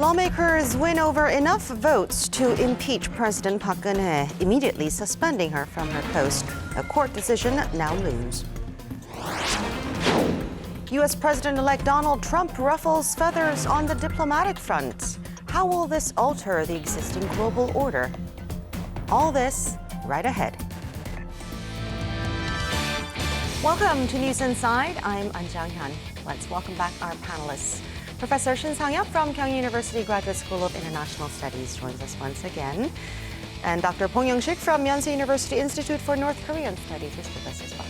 Lawmakers win over enough votes to impeach President Park Geun-hye, immediately suspending her from her post. A court decision now looms. U.S. President-elect Donald Trump ruffles feathers on the diplomatic front. How will this alter the existing global order? All this right ahead. Welcome to News Inside. I'm An Jang-hyun. Let's welcome back our panelists. Professor Shin Sang-hyuk from Kyung University Graduate School of International Studies joins us once again. And Dr. Bong Young-sik from Yonsei University Institute for North Korean Studies is with us as well.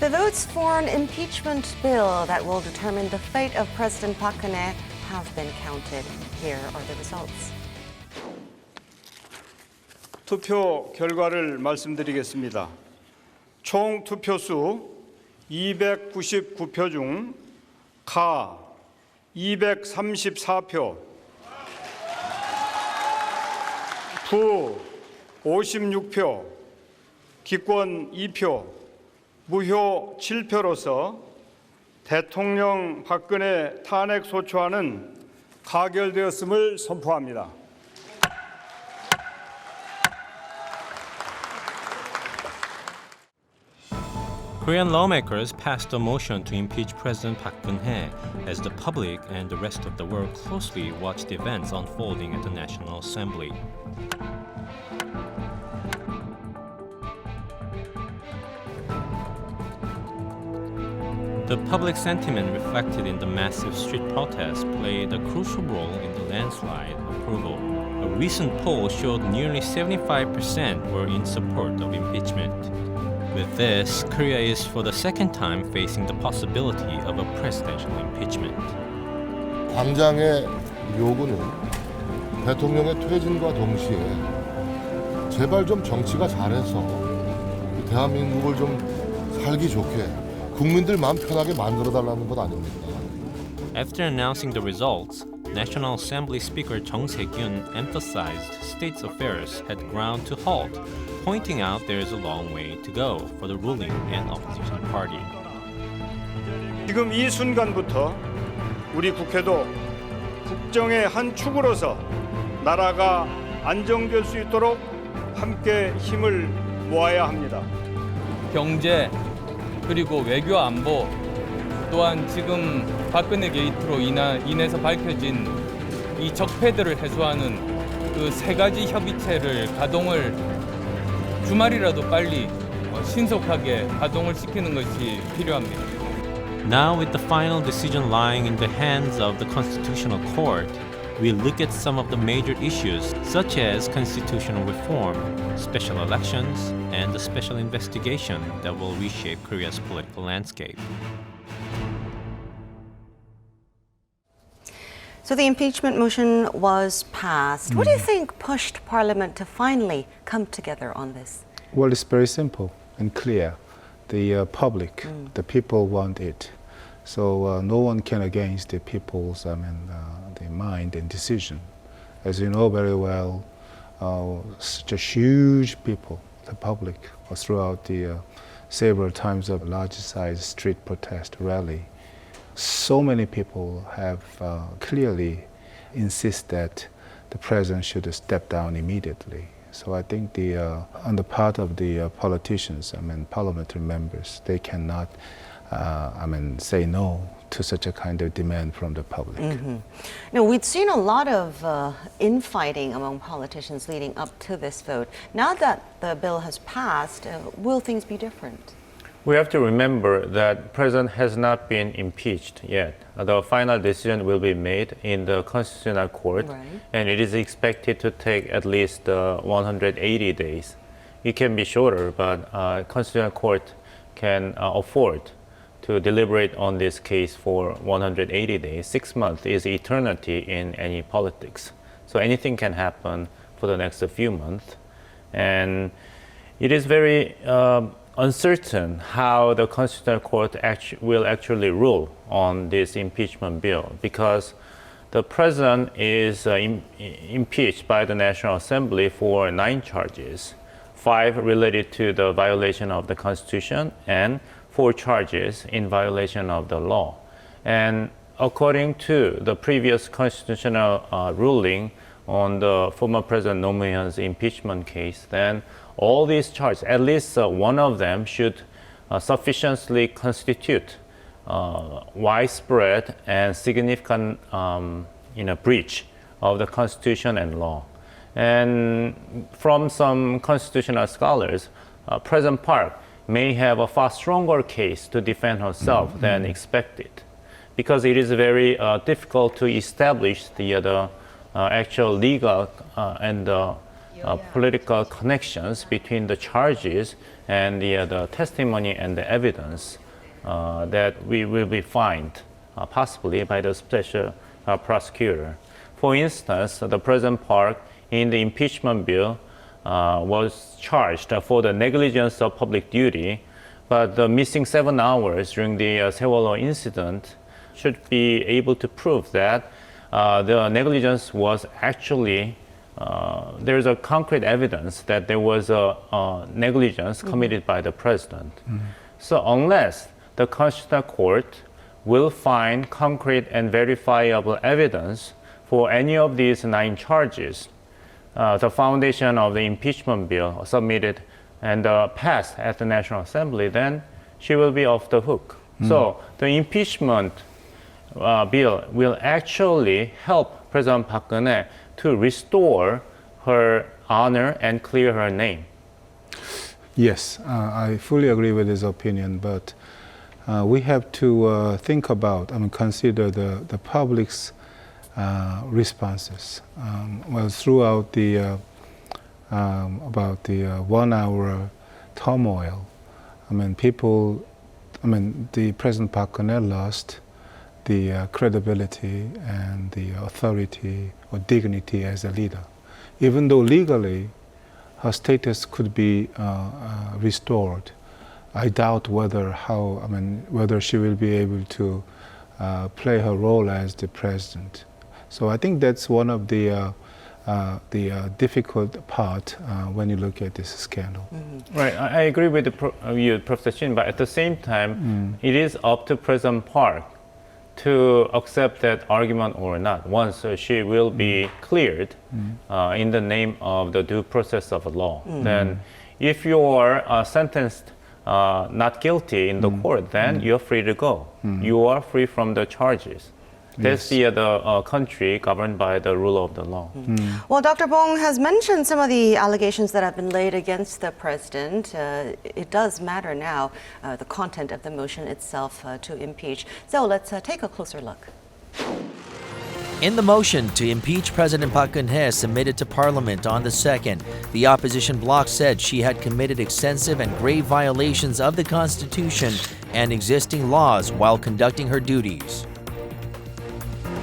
The votes for an impeachment bill that will determine the fate of President Park Geun-hye have been counted. Here are the results. 투표 결과를 말씀드리겠습니다. 총 투표수 299표 중 가 234표, 부 56표, 기권 2표, 무효 7표로서 대통령 박근혜 탄핵 소추안은 가결되었음을 선포합니다. Korean lawmakers passed a motion to impeach President Park Geun-hye as the public and the rest of the world closely watched the events unfolding at the National Assembly. The public sentiment reflected in the massive street protests played a crucial role in the landslide approval. A recent poll showed nearly 75% were in support of impeachment. With this, Korea is for the second time facing the possibility of a presidential impeachment. 당장의 요구는 대통령의 퇴진과 동시에 제발 좀 정치가 잘해서 대한민국을 좀 살기 좋게 국민들 마음 편하게 만들어달라는 것 아닙니까? After announcing the results, National Assembly Speaker Jung Se-kyun emphasized state's affairs had ground to halt, pointing out there is a long way to go for the ruling and opposition party. 지금 이 순간부터 우리 국회도 국정의 한 축으로서 나라가 안정될 수 있도록 함께 힘을 모아야 합니다. 경제 그리고 외교 안보 또한 지금 박근혜 게이트로 인해서 밝혀진 이 적폐들을 해소하는 그 세 가지 협의체를 가동을 주말이라도 빨리 신속하게 가동을 시키는 것이 필요합니다. Now with the final decision lying in the hands of the Constitutional Court, we look at some of the major issues such as constitutional reform, special elections, and the special investigation that will reshape Korea's political landscape. So the impeachment motion was passed. What do you think pushed Parliament to finally come together on this? Well, it's very simple and clear. The public, the people want it. So no one can against the people's the mind and decision. As you know very well, such a huge people, the public, throughout the several times of large-sized street protest rally, so many people have clearly insist that the president should step down immediately. So I think on the part of the politicians, parliamentary members, they cannot, say no to such a kind of demand from the public. Mm-hmm. Now, we'd seen a lot of infighting among politicians leading up to this vote. Now that the bill has passed, will things be different? We have to remember that the president has not been impeached yet. The final decision will be made in the Constitutional Court, right, and it is expected to take at least 180 days. It can be shorter, but Constitutional Court can afford to deliberate on this case for 180 days. 6 months is eternity in any politics. So anything can happen for the next few months. And it is very uncertain how the Constitutional Court will actually rule on this impeachment bill, because the president is impeached by the National Assembly for 9 charges, 5 related to the violation of the Constitution and 4 charges in violation of the law. And according to the previous constitutional ruling on the former President Roh Moo-hyun's impeachment case, then all these charges, at least one of them, should sufficiently constitute widespread and significant breach of the Constitution and law. And from some constitutional scholars, President Park may have a far stronger case to defend herself than expected, because it is very difficult to establish the actual legal and political connections between the charges and the testimony and the evidence that we will be fined possibly by the special prosecutor. For instance, the President Park in the impeachment bill was charged for the negligence of public duty, but the missing 7 hours during the Sewol incident should be able to prove that the negligence was actually, there's a concrete evidence that there was a negligence committed by the president. So unless the Constitutional Court will find concrete and verifiable evidence for any of these 9 charges, the foundation of the impeachment bill submitted and passed at the National Assembly, then she will be off the hook. So the impeachment bill will actually help President Park Geun-hye to restore her honor and clear her name. Yes, I fully agree with his opinion, but we have to think about, consider the public's responses. Well, throughout the about the 1 hour turmoil, the President Park Geun-hye lost the credibility and the authority or dignity as a leader. Even though legally her status could be restored, I doubt whether she will be able to play her role as the president. So I think that's one of the difficult part when you look at this scandal. Right, I agree with you, Professor Shin, but at the same time, it is up to President Park to accept that argument or not once she will be cleared in the name of the due process of law. Then if you are sentenced not guilty in the court, then you're free to go. You are free from the charges. That's the country governed by the rule of the law. Well, Dr. Bong has mentioned some of the allegations that have been laid against the president. It does matter now, the content of the motion itself to impeach. So let's take a closer look. In the motion to impeach President Park Geun-hye submitted to Parliament on the 2nd, the opposition bloc said she had committed extensive and grave violations of the Constitution and existing laws while conducting her duties.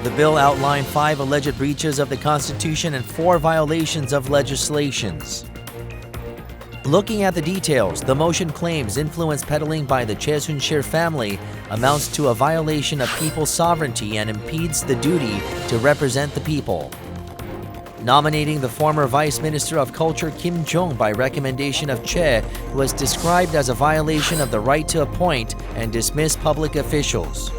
The bill outlined 5 alleged breaches of the Constitution and 4 violations of legislations. Looking at the details, the motion claims influence peddling by the Choi Soon-sil family amounts to a violation of people's sovereignty and impedes the duty to represent the people. Nominating the former Vice Minister of Culture Kim Jong by recommendation of Choi was described as a violation of the right to appoint and dismiss public officials.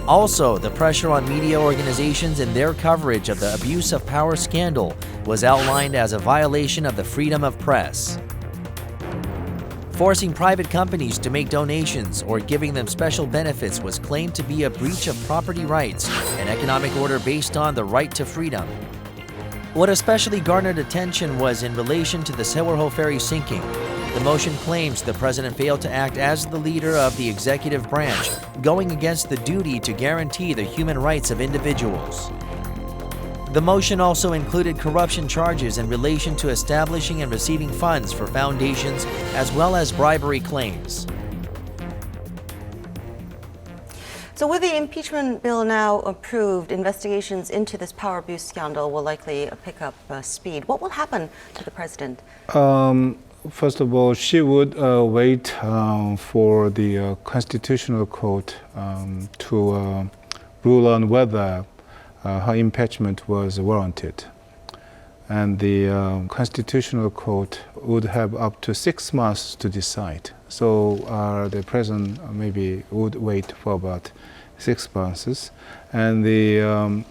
Also, the pressure on media organizations in their coverage of the abuse of power scandal was outlined as a violation of the freedom of press. Forcing private companies to make donations or giving them special benefits was claimed to be a breach of property rights and economic order based on the right to freedom. What especially garnered attention was in relation to the Sewol ferry sinking. The motion claims the president failed to act as the leader of the executive branch, going against the duty to guarantee the human rights of individuals. The motion also included corruption charges in relation to establishing and receiving funds for foundations, as well as bribery claims. So with the impeachment bill now approved, investigations into this power abuse scandal will likely pick up speed. What will happen to the president? First of all, she would wait for the Constitutional Court to rule on whether her impeachment was warranted. And the Constitutional Court would have up to 6 months to decide. So the president maybe would wait for about 6 months. And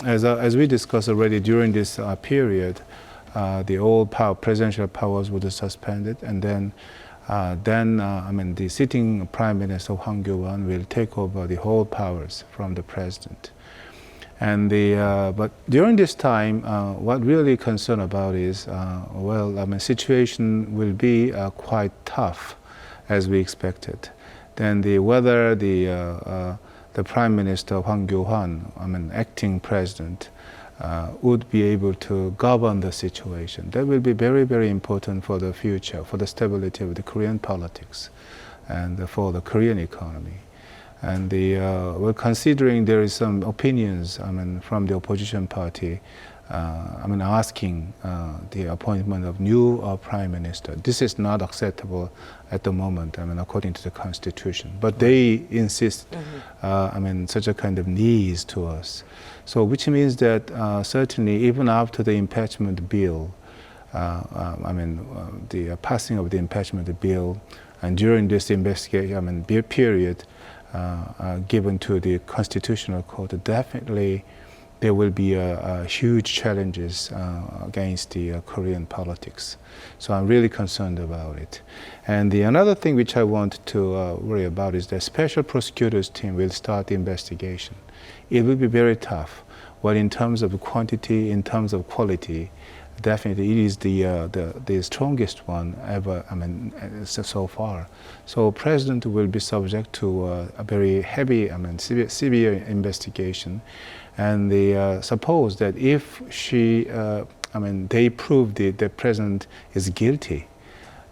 as we discussed already during this period, the old presidential powers would be suspended, and then the sitting Prime Minister Hwang Kyo-won will take over the whole powers from the president. And but during this time, what really concerned about is, situation will be quite tough, as we expected. Then whether the Prime Minister Hwang Kyo-won, acting president, would be able to govern the situation. That will be very, very important for the future, for the stability of the Korean politics, and for the Korean economy. And we're considering there is some opinions, from the opposition party, asking the appointment of new Prime Minister. This is not acceptable at the moment, according to the Constitution. But they insist, such a kind of needs to us. So, which means that certainly even after the impeachment bill, the passing of the impeachment bill, and during this investigation period given to the Constitutional Court, definitely there will be huge challenges against the Korean politics. So I'm really concerned about it. And another thing which I want to worry about is the Special Prosecutor's team will start the investigation. It will be very tough. Well, in terms of quantity, in terms of quality, definitely it is the strongest one ever, so far. So President will be subject to a very heavy, severe investigation. And suppose that if they prove the President is guilty,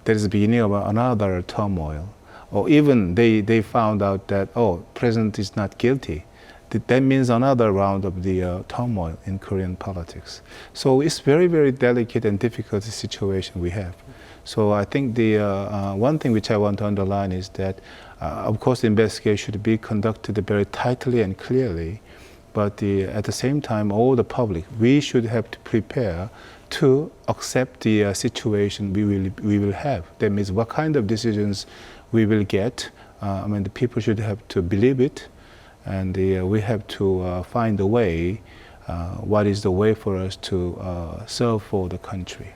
there is the beginning of another turmoil. Or even they found out that, President is not guilty. That means another round of the turmoil in Korean politics. So it's very, very delicate and difficult situation we have. So I think the one thing which I want to underline is that, of course, the investigation should be conducted very tightly and clearly. But at the same time, all the public, we should have to prepare to accept the situation we will have. That means what kind of decisions we will get. The people should have to believe it, and we have to find a way. What is the way for us to serve for the country?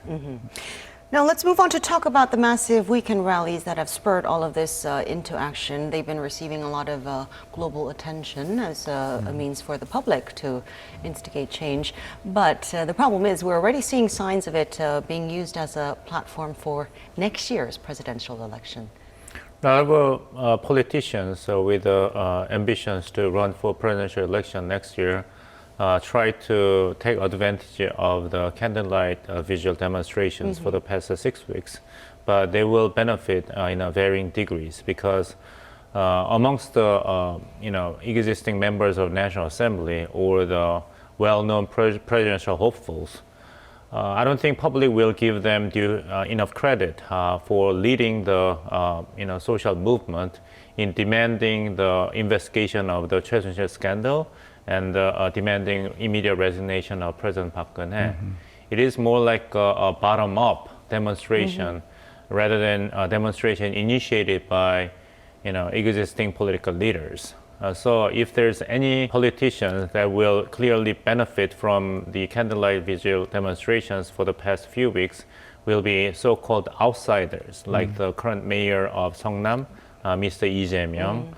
Now let's move on to talk about the massive weekend rallies that have spurred all of this into action. They've been receiving a lot of global attention as a means for the public to instigate change. But the problem is we're already seeing signs of it being used as a platform for next year's presidential election. However, politicians with ambitions to run for presidential election next year try to take advantage of the candlelight visual demonstrations for the past 6 weeks, but they will benefit in varying degrees because amongst the existing members of National Assembly or the well-known presidential hopefuls, I don't think public will give them enough credit for leading the social movement in demanding the investigation of the Choi Soon-sil scandal and demanding immediate resignation of President Park Geun-hye. It is more like a bottom-up demonstration rather than a demonstration initiated by existing political leaders. So if there's any politicians that will clearly benefit from the candlelight visual demonstrations for the past few weeks will be so-called outsiders, like the current mayor of Seongnam, Mr. Lee Jae-myung,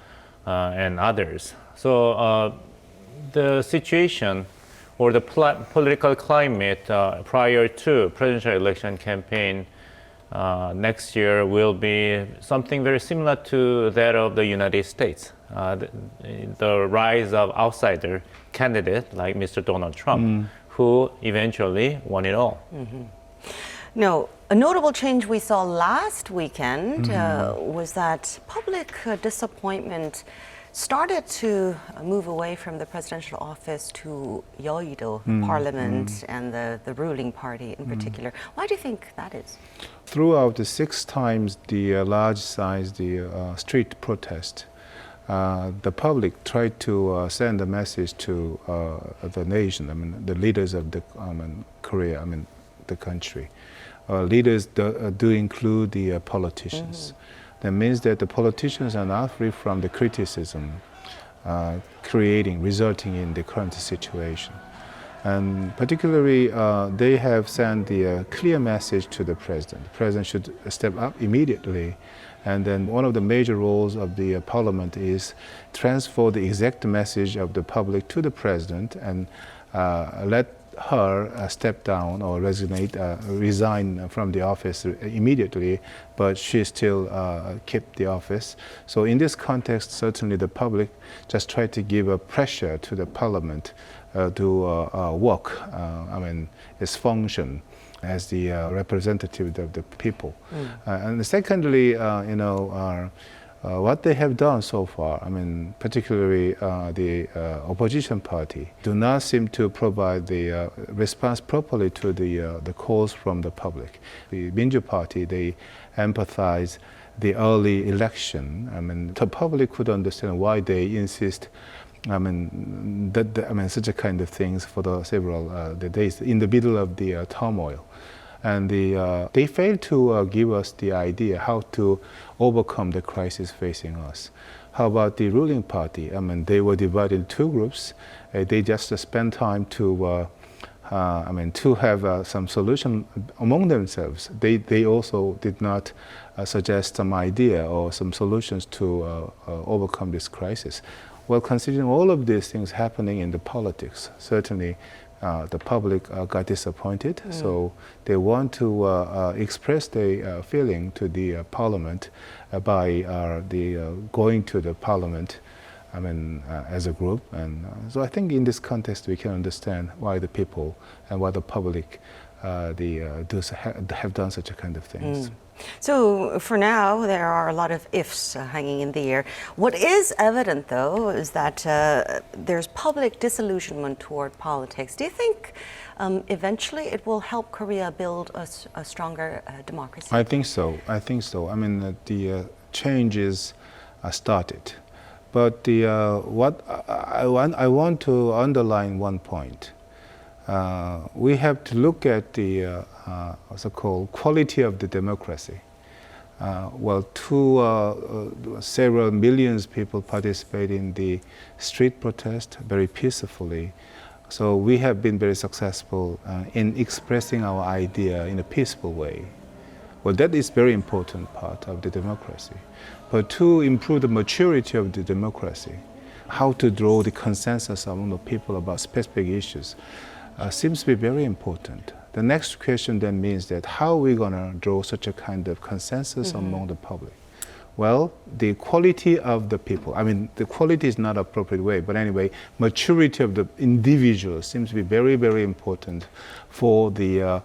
and others. So the situation or the political climate prior to presidential election campaign next year will be something very similar to that of the United States. The rise of outsider candidate like Mr. Donald Trump, who eventually won it all. Now, a notable change we saw last weekend was that public disappointment started to move away from the presidential office to Yeouido Parliament and the ruling party in particular. Why do you think that is? Throughout the 6 times the large-size street protest, the public tried to send a message to the nation, the leaders of the Korea, the country. Leaders do include the politicians. that means that the politicians are not free from the criticism resulting in the current situation. And particularly, they have sent a clear message to the president. The president should step up immediately. And then one of the major roles of the parliament is transfer the exact message of the public to the president and let her step down or resign from the office immediately, but she still kept the office. So in this context, certainly the public just tried to give a pressure to the parliament to work, its function as the representative of the people. And secondly, what they have done so far, particularly the opposition party, do not seem to provide the response properly to the calls from the public. The Minju party, they empathize the early election. The public could understand why they insist such a kind of things for the several the days in the middle of the turmoil. And they failed to give us the idea how to overcome the crisis facing us. How about the ruling party? They were divided in two groups. They just spent time to have some solution among themselves. They also did not suggest some idea or some solutions to overcome this crisis. Well, considering all of these things happening in the politics, certainly the public got disappointed. So they want to express their feeling to the parliament by going to the parliament as a group. And so I think in this context we can understand why the people and why the public have done such a kind of things. So for now, there are a lot of ifs hanging in the air. What is evident, though, is that there's public disillusionment toward politics. Do you think eventually it will help Korea build a stronger democracy? I think so. The changes started. But what I want to underline one point. We have to look at the so-called quality of the democracy. Several millions of people participate in the street protest very peacefully. So we have been very successful in expressing our idea in a peaceful way. Well, that is very important part of the democracy. But to improve the maturity of the democracy, how to draw the consensus among the people about specific issues, seems to be very important. The next question then means that how are we going to draw such a kind of consensus among the public? Well, the quality of the people, the quality is not an appropriate way, but anyway, maturity of the individual seems to be very, very important for the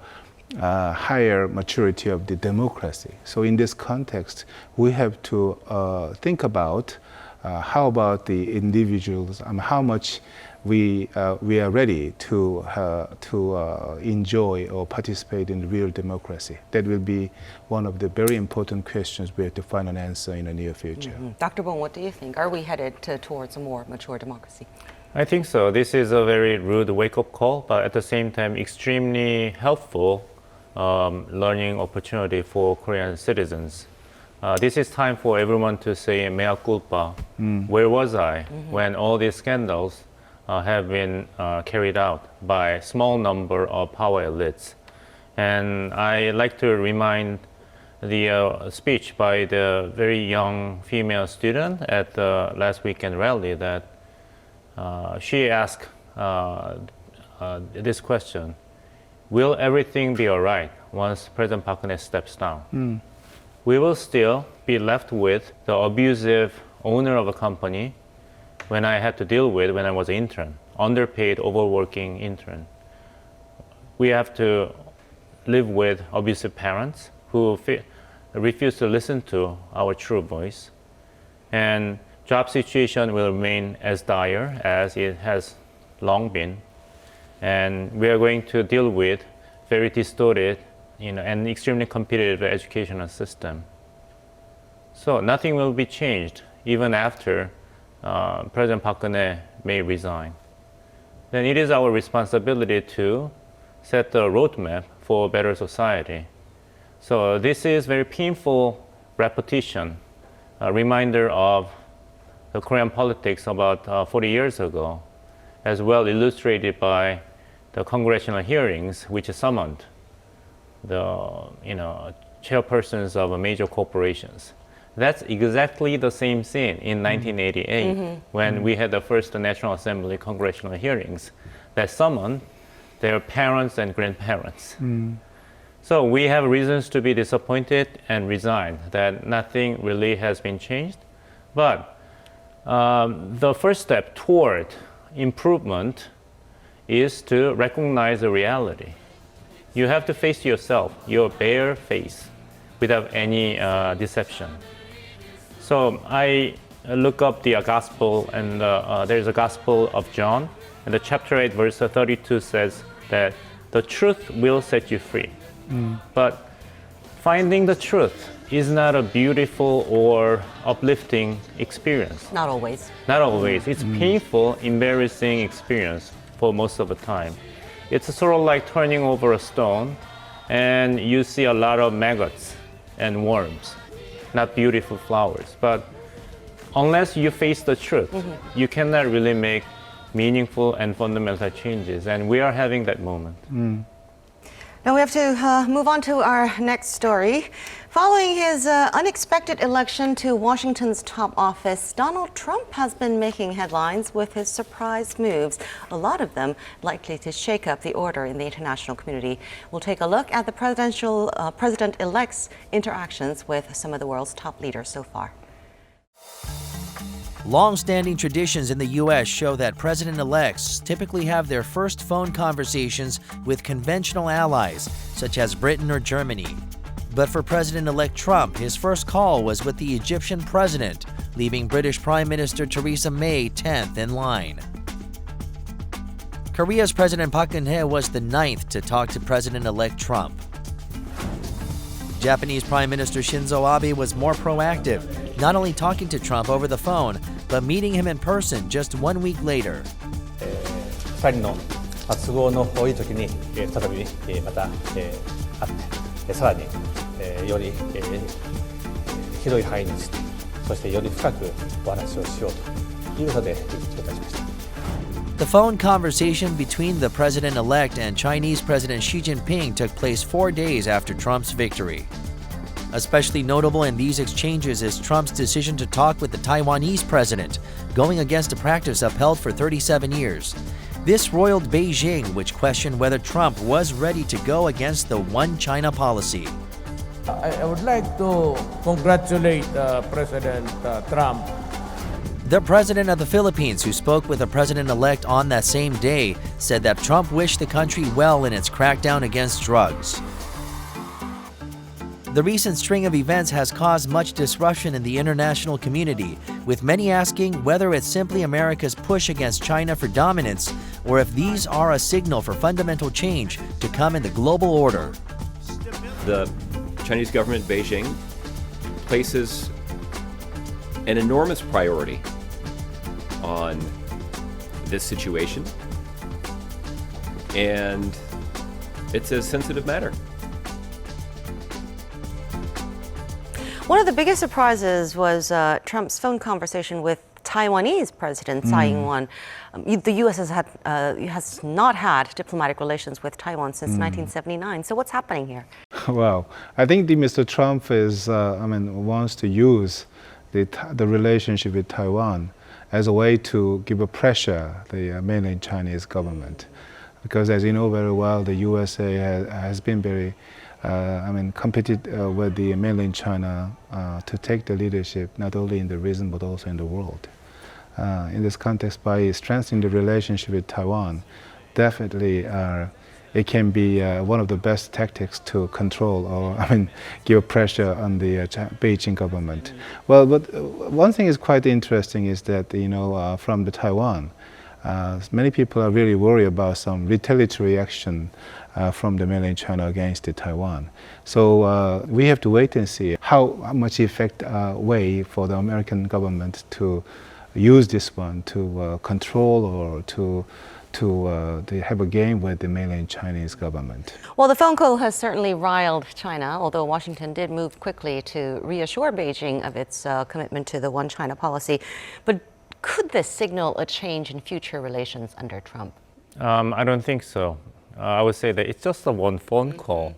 higher maturity of the democracy. So in this context, we have to think about how about the individuals and how much we are ready to enjoy or participate in real democracy. That will be one of the very important questions we have to find an answer in the near future. Dr. Bong, what do you think? Are we headed towards a more mature democracy? I think so. This is a very rude wake-up call, but at the same time, extremely helpful learning opportunity for Korean citizens. This is time for everyone to say mea culpa. Where was I when all these scandals have been carried out by a small number of power elites? And I like to remind the speech by the very young female student at the last weekend rally that she asked this question: will everything be all right once President Park Geun-hye steps down? We will still be left with the abusive owner of a company when I had to deal with when I was an intern, underpaid, overworking intern. We have to live with abusive parents who refuse to listen to our true voice. And job situation will remain as dire as it has long been. And we are going to deal with very distorted and extremely competitive educational system. So nothing will be changed even after President Park Geun-hye may resign. Then it is our responsibility to set the roadmap for a better society. So this is very painful repetition a reminder of the Korean politics about 40 years ago, as well illustrated by the congressional hearings which summoned the chairpersons of major corporations. That's exactly the same scene in 1988 when we had the first National Assembly congressional hearings that summoned their parents and grandparents. So we have reasons to be disappointed and resigned that nothing really has been changed. But the first step toward improvement is to recognize the reality. You have to face yourself, your bare face, without any deception. So I look up the gospel, and there's a gospel of John, and the chapter 8, verse 32 says that the truth will set you free. But finding the truth is not a beautiful or uplifting experience. Not always. Not always. It's painful, embarrassing experience for most of the time. It's sort of like turning over a stone and you see a lot of maggots and worms, not beautiful flowers. But unless you face the truth, you cannot really make meaningful and fundamental changes. And we are having that moment. Now we have to move on to our next story. Following his unexpected election to Washington's top office, Donald Trump has been making headlines with his surprise moves, a lot of them likely to shake up the order in the international community. We'll take a look at the president-elect's interactions with some of the world's top leaders so far. Long-standing traditions in the U.S. show that president-elects typically have their first phone conversations with conventional allies, such as Britain or Germany. But for President-elect Trump, his first call was with the Egyptian president, leaving British Prime Minister Theresa May 10th in line. Korea's President Park Geun-hye was the 9th to talk to President-elect Trump. Japanese Prime Minister Shinzo Abe was more proactive, not only talking to Trump over the phone, but meeting him in person just 1 week later. 2人の都合の多い時に再びまた会ってさらにより広い範囲についてそしてより深くお話をしようということで一致いたしました。 The phone conversation between the president-elect and Chinese President Xi Jinping took place 4 days after Trump's victory. Especially notable in these exchanges is Trump's decision to talk with the Taiwanese president, going against a practice upheld for 37 years. This roiled Beijing, which questioned whether Trump was ready to go against the One China policy. I would like to congratulate President Trump. The president of the Philippines, who spoke with the president-elect on that same day, said that Trump wished the country well in its crackdown against drugs. The recent string of events has caused much disruption in the international community, with many asking whether it's simply America's push against China for dominance or if these are a signal for fundamental change to come in the global order. The Chinese government, Beijing, places an enormous priority on this situation, and it's a sensitive matter. One of the biggest surprises was Trump's phone conversation with Taiwanese President Tsai Ing-wen. The U.S. has not had diplomatic relations with Taiwan since 1979. So what's happening here? Well, I think Mr. Trump is, wants to use the relationship with Taiwan as a way to give a pressure the mainland Chinese government, because as you know very well, the USA has been very competed with the mainland China to take the leadership not only in the region but also in the world. In this context, by strengthening the relationship with Taiwan, definitely it can be one of the best tactics to control or give pressure on the Beijing government. Well, but one thing is quite interesting is that from the Taiwan, many people are really worried about some retaliatory action from the mainland China against Taiwan. So we have to wait and see how much effect way for the American government to use this one to control or to have a game with the mainland Chinese government. Well, the phone call has certainly riled China, although Washington did move quickly to reassure Beijing of its commitment to the One China policy. But could this signal a change in future relations under Trump? I don't think so. I would say that it's just a one phone call.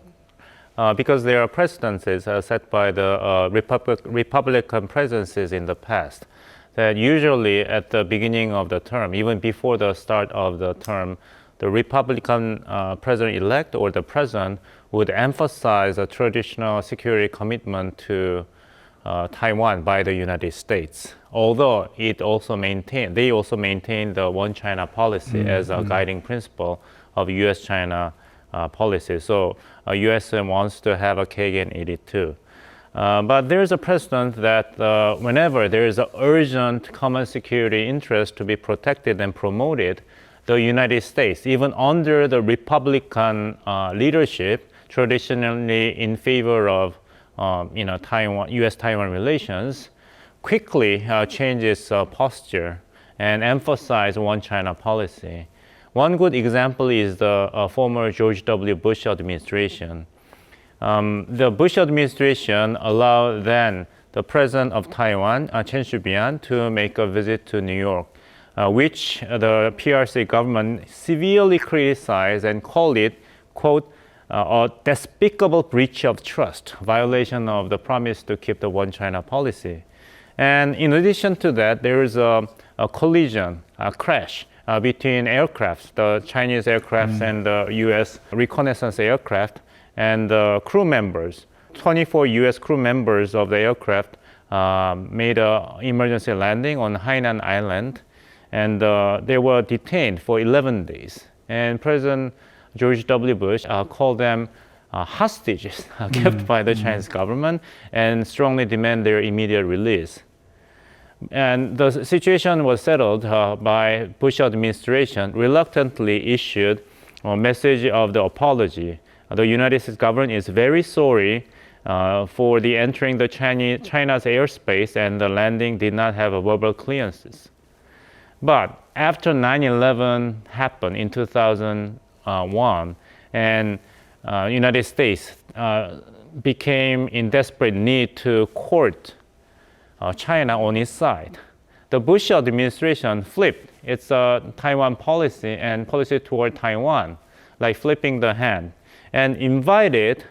Because there are precedences set by the Republican presidencies in the past that usually at the beginning of the term, even before the start of the term, the Republican president-elect or the president would emphasize a traditional security commitment to Taiwan by the United States. Although they also maintain the One China policy as a guiding principle of U.S.-China policy. So U.S. wants to have a cake and eat it too. But there is a precedent that whenever there is an urgent common security interest to be protected and promoted, the United States, even under the Republican leadership, traditionally in favor of Taiwan, U.S.-Taiwan relations, quickly changes posture and emphasize One China policy. One good example is the former George W. Bush administration. The Bush administration allowed then the president of Taiwan, Chen Shui-bian, to make a visit to New York, which the PRC government severely criticized and called it, quote, a despicable breach of trust, violation of the promise to keep the One China policy. And in addition to that, there is a collision, a crash between aircrafts, the Chinese aircrafts and the US reconnaissance aircraft, and the crew members. 24 US crew members of the aircraft made an emergency landing on Hainan Island, and they were detained for 11 days. And President George W. Bush called them hostages kept by the Chinese government and strongly demand their immediate release. And the situation was settled by Bush administration reluctantly issued a message of the apology. The United States government is very sorry for the entering the China's airspace, and the landing did not have a verbal clearances. But after 9/11 happened in 2001, and United States became in desperate need to court China on its side, the Bush administration flipped its Taiwan policy and policy toward Taiwan, like flipping the hand, and invited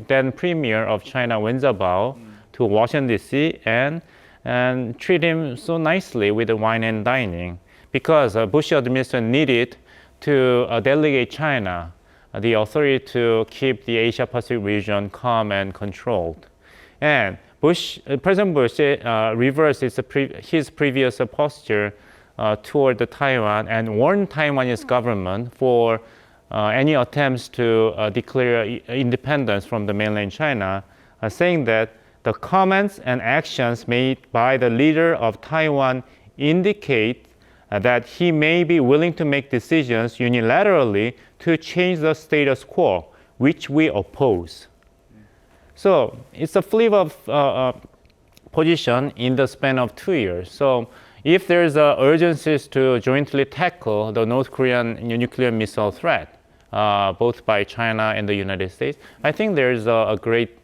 then Premier of China Wen Jiabao to Washington D.C. and treat him so nicely with the wine and dining, because Bush administration needed to delegate China the authority to keep the Asia-Pacific region calm and controlled. And President Bush reversed his previous posture toward the Taiwan and warned Taiwanese government for any attempts to declare independence from the mainland China, saying that the comments and actions made by the leader of Taiwan indicate that he may be willing to make decisions unilaterally to change the status quo, which we oppose. So it's a flip of position in the span of 2 years. So if there's urgencies to jointly tackle the North Korean nuclear missile threat, both by China and the United States, I think there's a great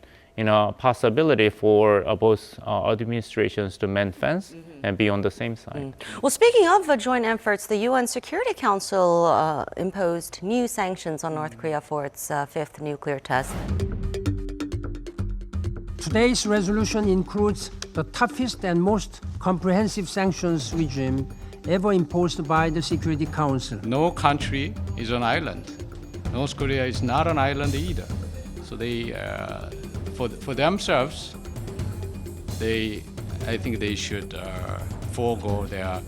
possibility for both administrations to mend fence and be on the same side. Well, speaking of joint efforts, the UN Security Council imposed new sanctions on North Korea for its fifth nuclear test. Today's resolution includes the toughest and most comprehensive sanctions regime ever imposed by the Security Council. No country is an island. North Korea is not an island either. So they, for themselves, I think they should forego their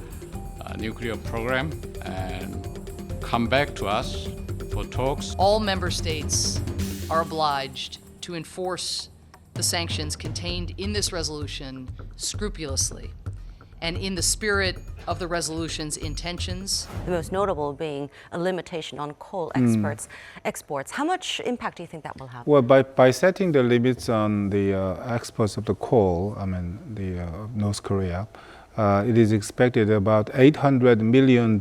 nuclear program and come back to us for talks. All member states are obliged to enforce the sanctions contained in this resolution scrupulously and in the spirit of the resolution's intentions. The most notable being a limitation on coal exports. How much impact do you think that will have? Well, by setting the limits on the exports of the coal, North Korea, it is expected about $800 million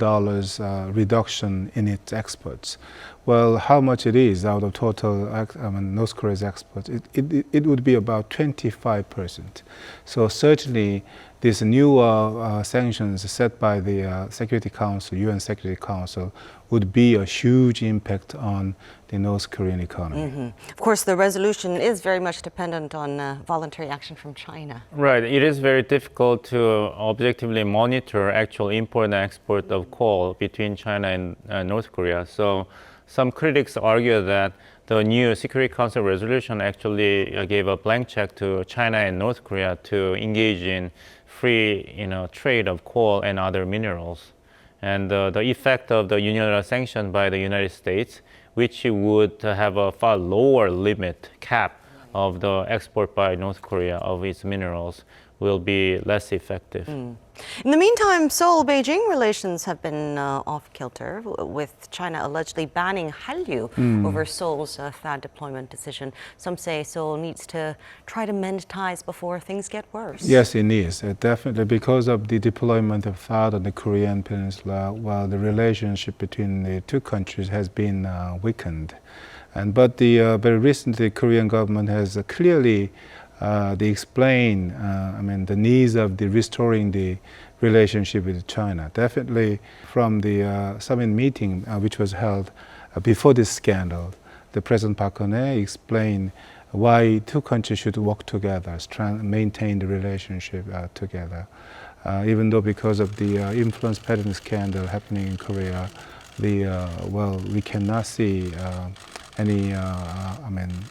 reduction in its exports. Well, how much it is out of total North Korea's exports? It would be about 25%. So certainly these new sanctions set by the Security Council, UN Security Council, would be a huge impact on the North Korean economy. Of course, the resolution is very much dependent on voluntary action from China. Right. It is very difficult to objectively monitor actual import and export of coal between China and North Korea. So some critics argue that the new Security Council resolution actually gave a blank check to China and North Korea to engage in free trade of coal and other minerals. And the effect of the unilateral sanction by the United States, which would have a far lower limit cap of the export by North Korea of its minerals, will be less effective. In the meantime, Seoul-Beijing relations have been off-kilter, with China allegedly banning Hallyu over Seoul's THAAD deployment decision. Some say Seoul needs to try to mend ties before things get worse. Yes, it is. Definitely because of the deployment of THAAD on the Korean peninsula, while the relationship between the two countries has been weakened. But very recently, the Korean government has clearly they explain, the needs of restoring the relationship with China. Definitely from the summit meeting, which was held before this scandal, the President Park Geun-hye explained why two countries should work together, maintain the relationship together. Even though because of the influence peddling scandal happening in Korea, we cannot see any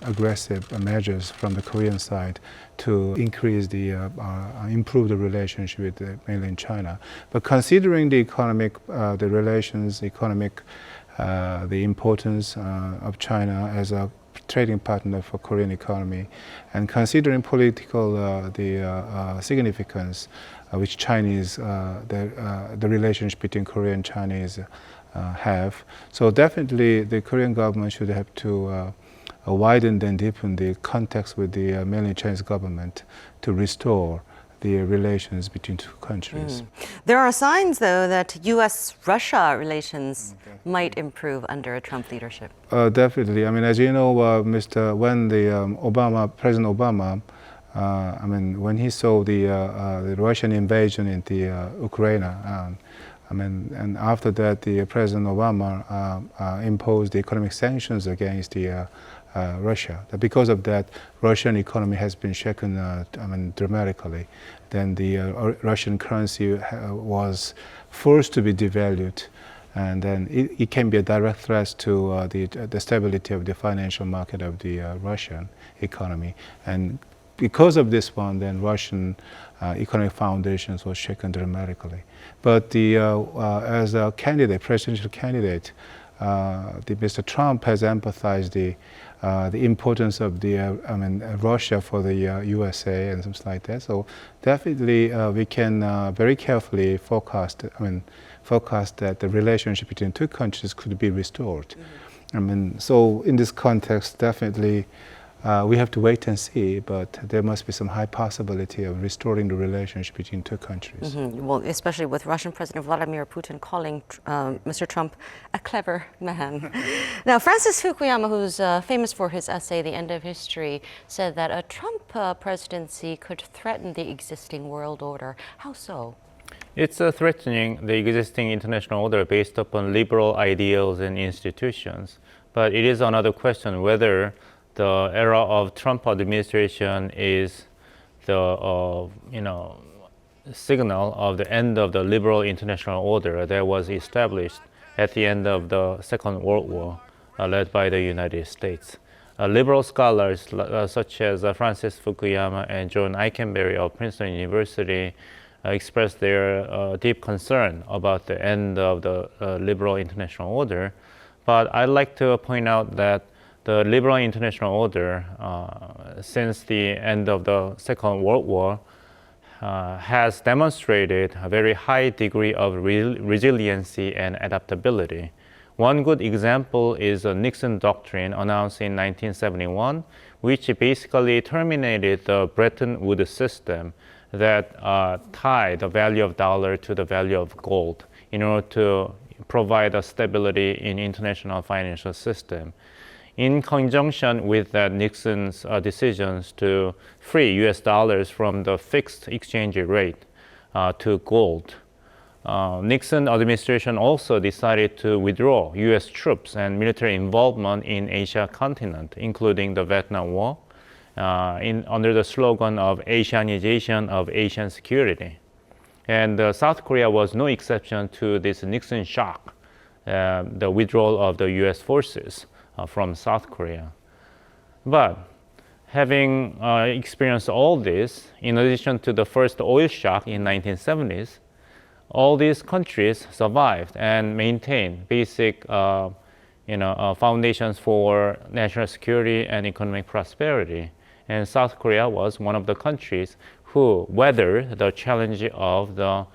aggressive measures from the Korean side to increase improve the relationship with mainland China. But considering the economic, the relations, the importance of China as a trading partner for Korean economy, and considering political significance which Chinese the relationship between Korea and Chinese have. So definitely the Korean government should have to widen and deepen the contacts with the mainland Chinese government to restore the relations between two countries. There are signs, though, that U.S.-Russia relations might improve under a Trump leadership. Definitely. As you know, when President Obama, when he saw the Russian invasion into Ukraine, and after that, the President Obama imposed the economic sanctions against Russia. Because of that, Russian economy has been shaken dramatically. Then the Russian currency was forced to be devalued, and then it can be a direct threat to the stability of the financial market of the Russian economy. And because of this one, then Russian economic foundations were shaken dramatically. But as a candidate, presidential candidate, Mr. Trump has emphasized the importance of Russia for the USA and things like that. So definitely we can very carefully forecast that the relationship between two countries could be restored. So in this context, definitely we have to wait and see, but there must be some high possibility of restoring the relationship between two countries. Well, especially with Russian President Vladimir Putin calling Mr. Trump a clever man. Now, Francis Fukuyama, who's famous for his essay, The End of History, said that a Trump presidency could threaten the existing world order. How so? It's threatening the existing international order based upon liberal ideals and institutions. But it is another question whether the era of Trump administration is the signal of the end of the liberal international order that was established at the end of the Second World War, led by the United States. Liberal scholars such as Francis Fukuyama and John Eikenberry of Princeton University expressed their deep concern about the end of the liberal international order. But I'd like to point out that the liberal international order, since the end of the Second World War, has demonstrated a very high degree of resiliency and adaptability. One good example is the Nixon Doctrine announced in 1971, which basically terminated the Bretton Woods system that tie the value of dollar to the value of gold in order to provide a stability in international financial system. In conjunction with that, Nixon's decisions to free US dollars from the fixed exchange rate to gold. Nixon administration also decided to withdraw US troops and military involvement in Asia continent, including the Vietnam War, under the slogan of Asianization of Asian security. And South Korea was no exception to this Nixon shock, the withdrawal of the US forces from South Korea. But having experienced all this, in addition to the first oil shock in 1970s, all these countries survived and maintained basic foundations for national security and economic prosperity. And South Korea was one of the countries who weathered the challenge of the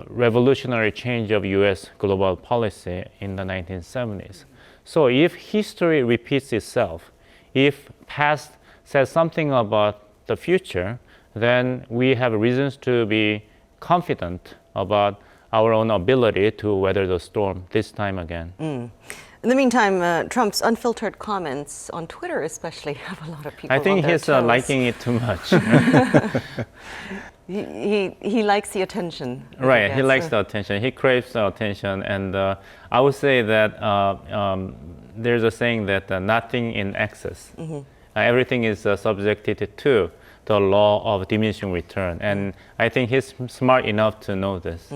revolutionary change of US global policy in the 1970s. So if history repeats itself, if past says something about the future, then we have reasons to be confident about our own ability to weather the storm this time again. In the meantime, Trump's unfiltered comments on Twitter especially have a lot of people I think on their he's toes. liking it too much. He likes the attention. Right, he likes the attention. He craves the attention. And I would say that there's a saying that nothing in excess. Everything is subjected to the law of diminishing return. And I think he's smart enough to know this.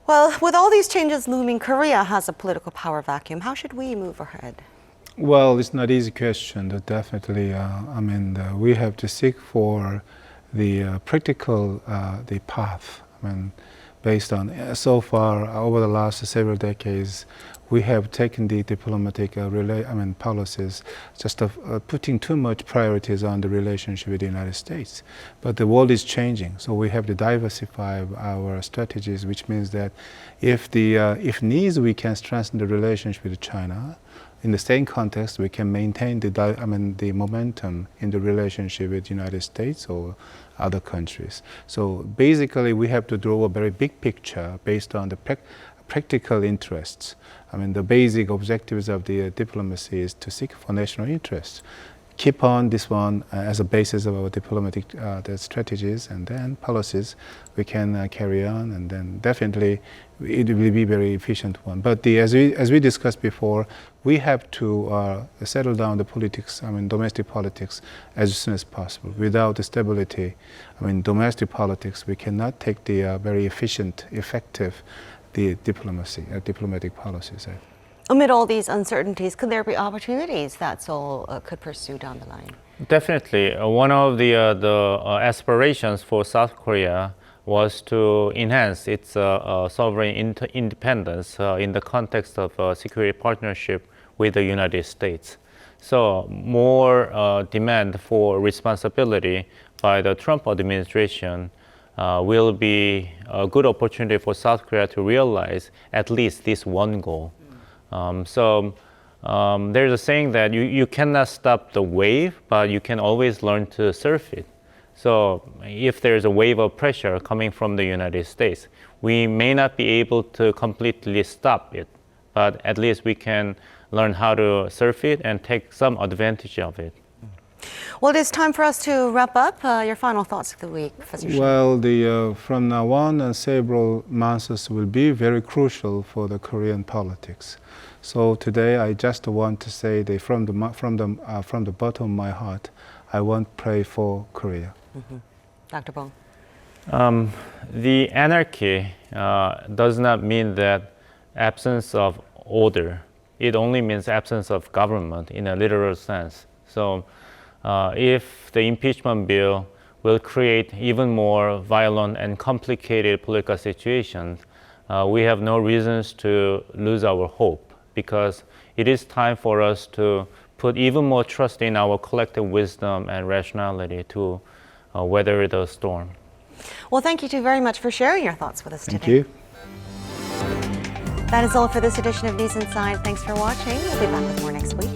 Well, with all these changes looming, Korea has a political power vacuum. How should we move ahead? Well, it's not an easy question. But definitely, we have to seek for the practical the path. Based on so far over the last several decades, we have taken the diplomatic policies, just putting too much priorities on the relationship with the United States. But the world is changing, so we have to diversify our strategies, which means that if needs, we can strengthen the relationship with China. In the same context, we can maintain the momentum in the relationship with the United States or other countries. So basically, we have to draw a very big picture based on the practical interests. The basic objectives of the diplomacy is to seek for national interests. Keep on this one as a basis of our diplomatic the strategies, and then policies we can carry on, and then definitely it will be a very efficient one. But as we discussed before, we have to settle down the politics, domestic politics, as soon as possible. Without the stability, domestic politics, we cannot take the very efficient, effective diplomatic policies. Amid all these uncertainties, could there be opportunities that Seoul could pursue down the line? Definitely. One of the aspirations for South Korea was to enhance its sovereign independence in the context of a security partnership with the United States. So more demand for responsibility by the Trump administration will be a good opportunity for South Korea to realize at least this one goal. There's a saying that you cannot stop the wave, but you can always learn to surf it. So if there's a wave of pressure coming from the United States, we may not be able to completely stop it, but at least we can learn how to surf it and take some advantage of it. Well, it is time for us to wrap up. Your final thoughts of the week, Professor Shin. Well, from now on, several months will be very crucial for the Korean politics. So today, I just want to say that from the bottom of my heart, I want to pray for Korea. Dr. Bong. The anarchy does not mean that absence of order. It only means absence of government in a literal sense. So if the impeachment bill will create even more violent and complicated political situations, we have no reasons to lose our hope, because it is time for us to put even more trust in our collective wisdom and rationality to weather the storm. Well, thank you two very much for sharing your thoughts with us today. Thank you. That is all for this edition of News Inside. Thanks for watching. We'll be back with more next week.